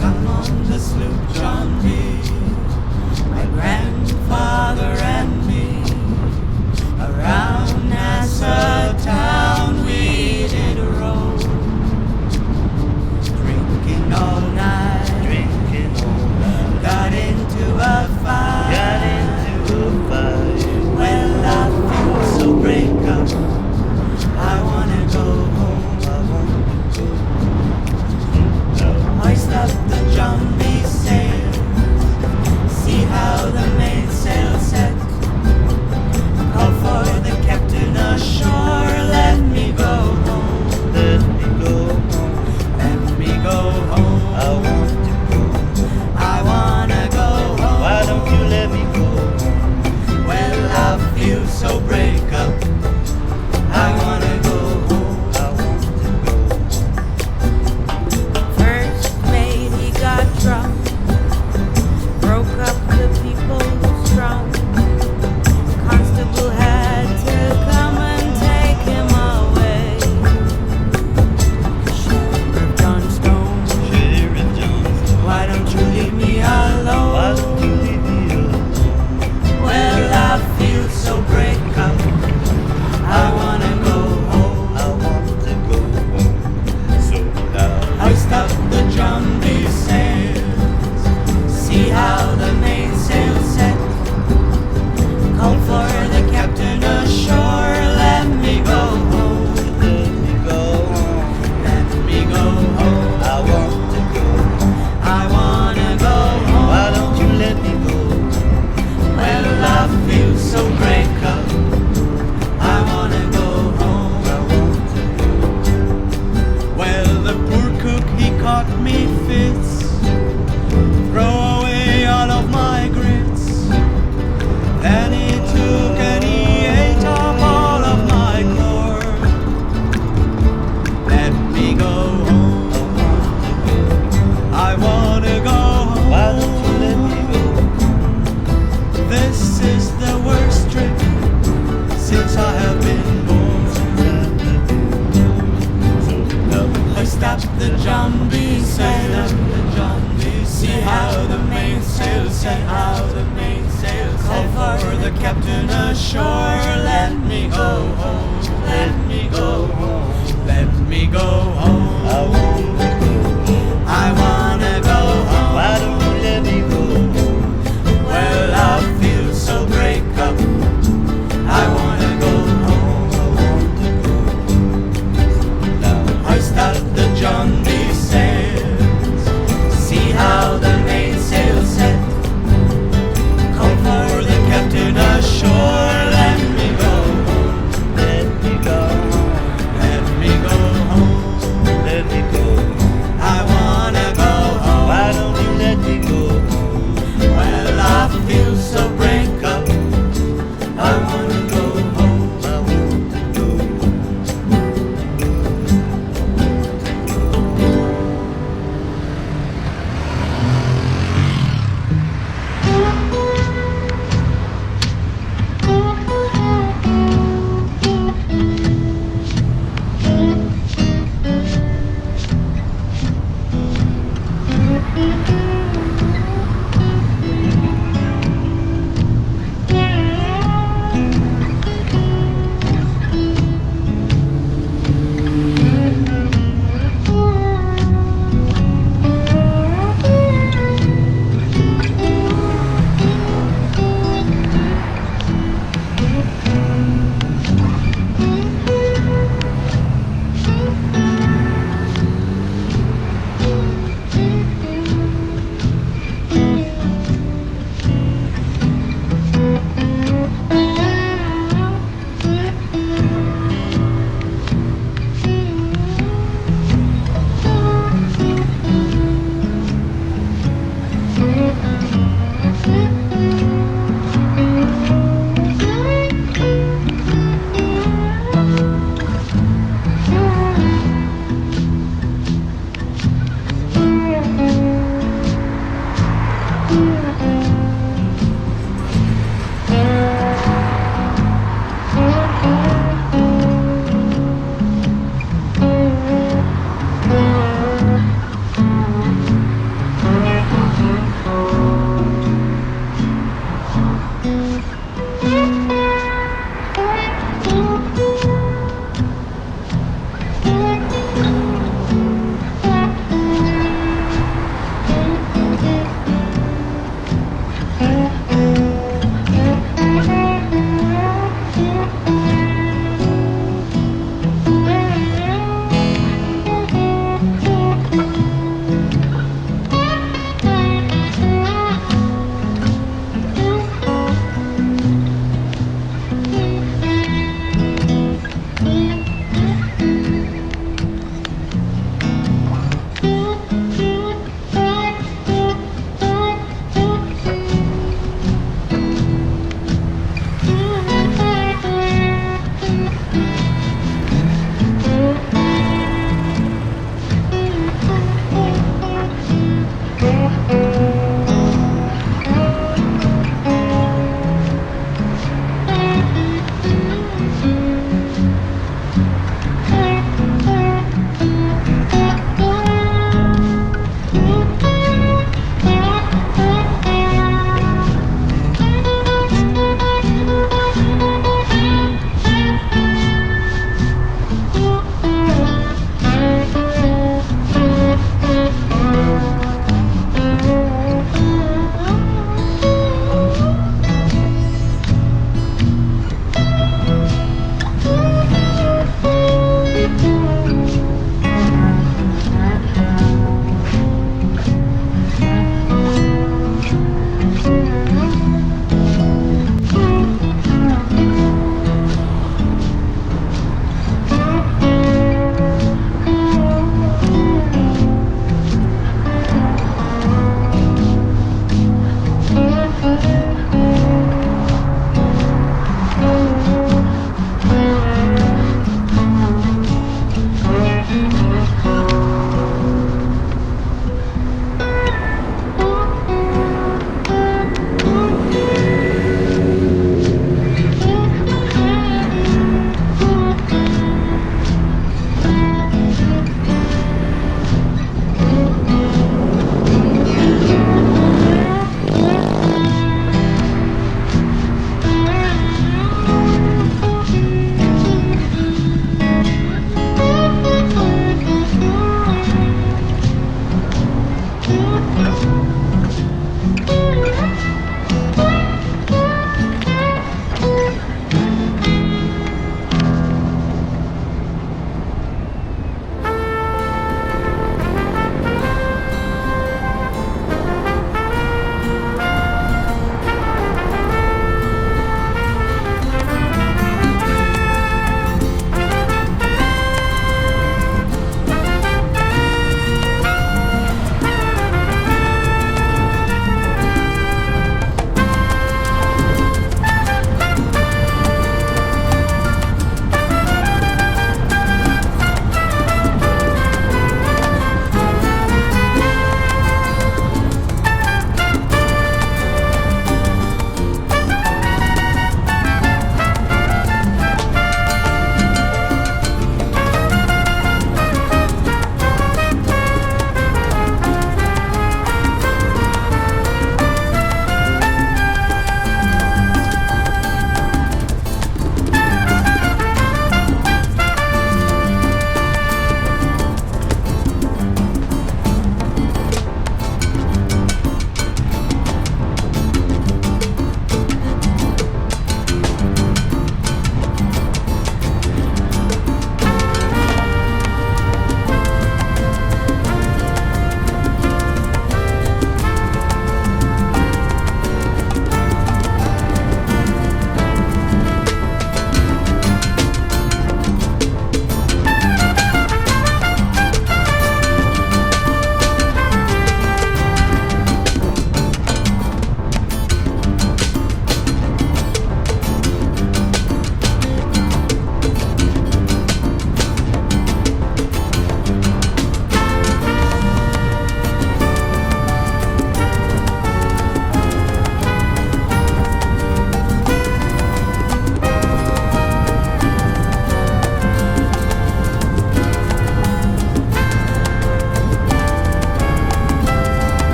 Come on the sloop, John B. My grandfather and me. Around Nassau town we did roll. Drinking all night. Got into a fight. Well, I feel so break up. I wanna go home. Hoist up the John B. sail. See how the mainsail set. Call for the captain ashore. Let me go home. Let me go home. Let me go home. I want to go. I wanna go home. Why don't you let me go home? Well, I feel so break up. I wanna go home. I want to go. First mate, he got drunk, broke up the people's drum. Constable had to come and take him away. Sheriff Johnstone, Sheriff Johnstone, why don't you leave me why alone? don't you leave me alone? Well, I feel so break up. I wanna go home. I want to go home. So now Hoist up the John B. sails. See how the mainsail set. Call for the captain ashore. Let me go home. let me go home. Let me go home. I want to go home. I wanna go home. Why don't you let me go? Well, I feel so break up. I wanna go home. I want to go. Well, the poor cook, he caught me fits. Throw away all of my grits. Then he took and he ate up all of my corn. Let me go home. I wanna go home. Why don't you let me go? This is the worst trip since I have been born. So now Hoist up the John B. sail. See how the mainsail set. How the mainsail set. Call for the captain ashore. Let me go home. Let me go home. Let me go home. I want to go home. I wanna go home. Why don't you let me go home? Well, I feel so break up. I wanna go home. I want to go home. Now Hoist up the John B. sails. See how the mainsail set. Call for the captain ashore. Let me go home. let me go home. Let me go home.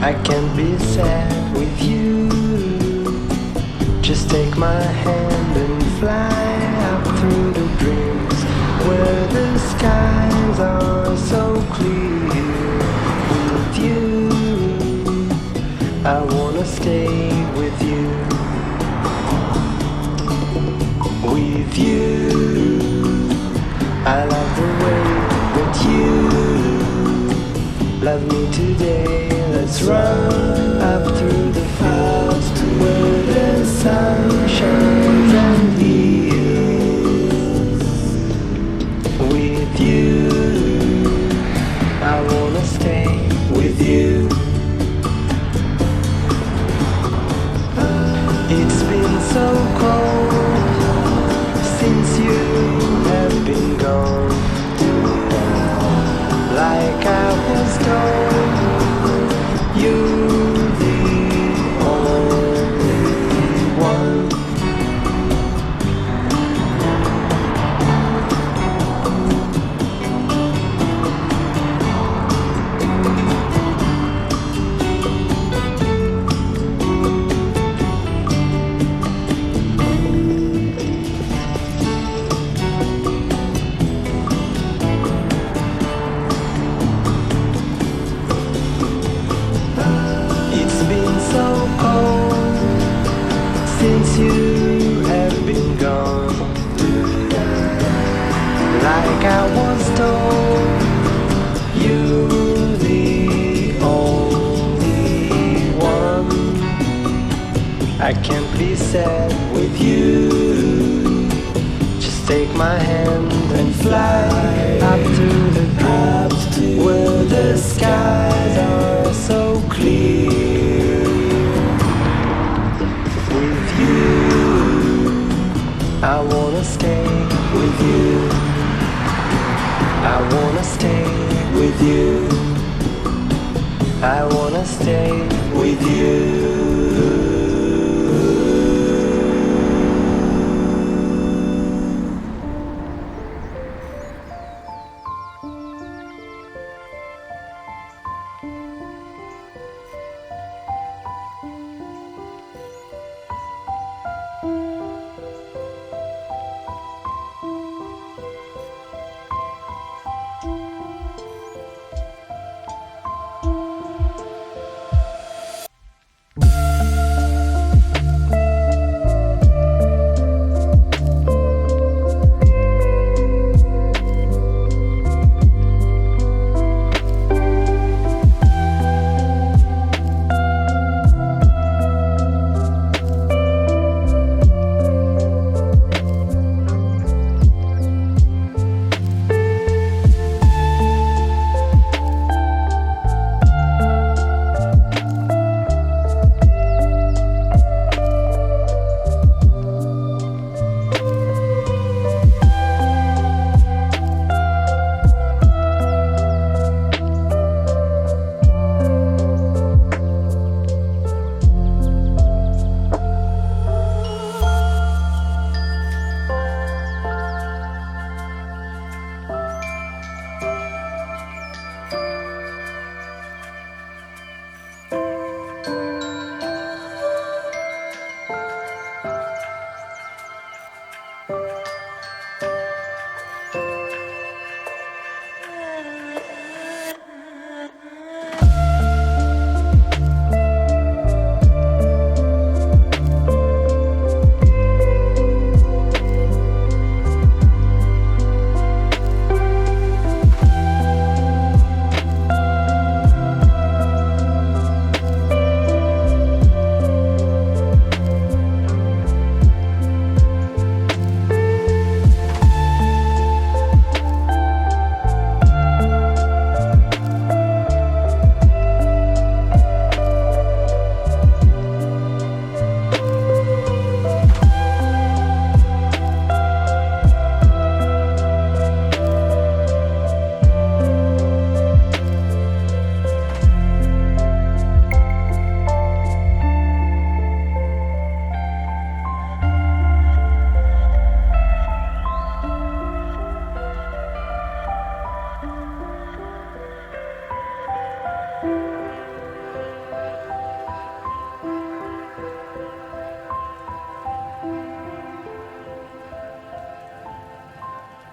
I can't be sad with you. Just take my hand and fly up through the dreams where the skies are so clear. With you, I wanna stay with you. With you, I love the way that you love me today. Let's run up through the fields where the sun shines and heals. With you, I wanna stay with you. It's been so cold since you have been gone. Like I was told, you're the only one. It's been so cold since you have been gone. Like I was told, you're the only one. I can't be sad with you. Just take my hand and fly up to the dreams where the skies are so clear. With you, I wanna stay with you. I wanna stay with you. I wanna stay with you.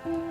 Thank